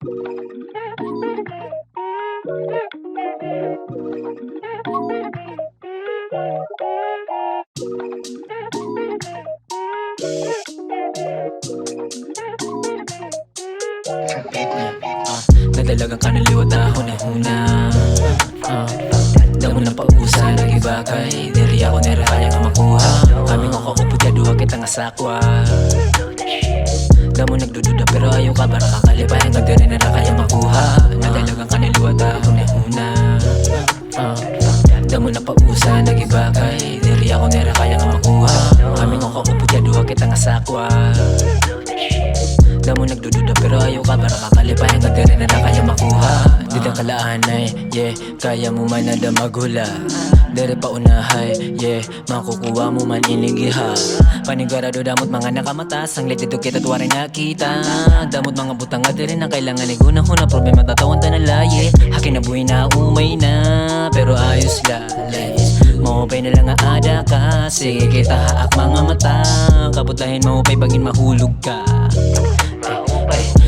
Nadalagang kanaliwat na huna-huna. Damo ng pausa, nag-iba kay diri ako nera kaya ka makuha. Kami ko kaupod ka duha kita nga sakwa. Damo nagdududa pero ayaw ka para kakalipayan nga diri nera kaya makuha. Nadalagang kanaliwat na huna-huna. Damo ng pausa, nag-iba kay diri ako nera kaya ka makuha. Kami ko kaupod ka duha kita nga sakwa. Damo nagdududa pero ayaw ka para kakalipayan nga diri na kaya makuha. Dito kalaanay, yeah, kaya mo man na maghula. Dere pa unahay, yeah, makukuha mo man inigiha. Panigurado damot mga nakamatas, ang lit dito kita tuwarin nakita. Damot mga butang nga diri na kailangan ni guna-huna. Problema tatawan ta na laye, hakin na buhay na umay na. Pero ayos lalis, maupay na lang nga ada ka. Sige kita haak mga mata, kabutahin maupay bangin mahulog ka.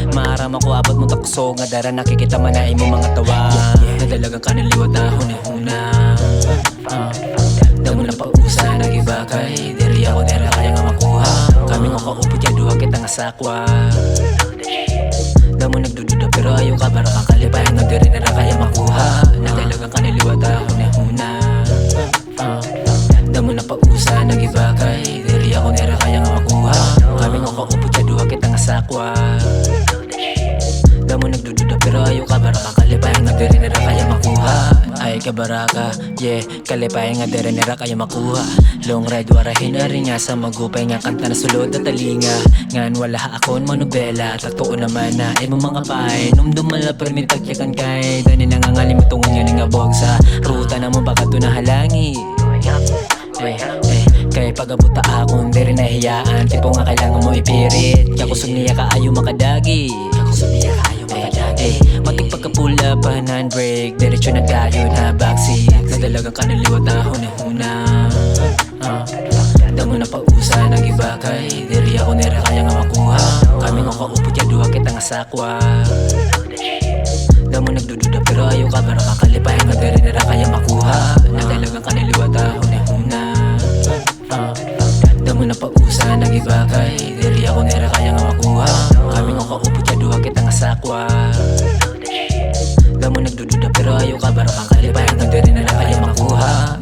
Maram ako abot mo takso, nga dara nakikita man na imo mga tawa. Nadalagang kanaliwat na huna-huna. Damo ng pausa, nag-iba kay diri ako nera kaya nga makuha. Kami ko kaupod ka duha kita nga sakwa. Damo nagdududa pero ayaw ka para kakalipayan nga diri nera kaya makuha. Nadalagang kanaliwat na huna-huna. Damo ng pausa, nag-iba kay diri ako nera kaya nga makuha. Kami ko kaupod ka duha kita nga sakwa. Damo nagdududa pero ayaw ka para kakalipayan nga diri nera kaya makuha. Ay kabaraka, yeah, kalipayan nga diri nera kaya makuha. Long ride warahin na rin nga sa magupay nga kanta na sulod at talinga. Ngan wala akon manobela, totoo naman na imo mga pay. Numdum mala permitagyakan kay dani nangangalimutong yun nga bogsa. Ruta na mo baka to nahalangi. Kay pagabuta akong diri nahiyaan, tipo nga kailangan mo ipirit. Kakusog niya ka ayaw makadagi. Matik pagkapula pa handbrake, diretso na tayo na backseat. Nadalagang kanaliwat na huna-huna. Damo na pausa, nag-iba kay diri ako nera kaya nga makuha. Kami ko kaupod ka duha kita nga sakwa. Damo nagdududa pero ayaw ka para kakalipayan nga diri nera kaya makuha. Nadalagang kanaliwat na huna-huna. Damo na pausa, nag-iba kay diri ako nera kaya nga makuha. Kami ko kaupod ka duha kita nga sakwa. Damo nagdududa pero ayaw ka para kakalipayan nga diri nera kaya makuha.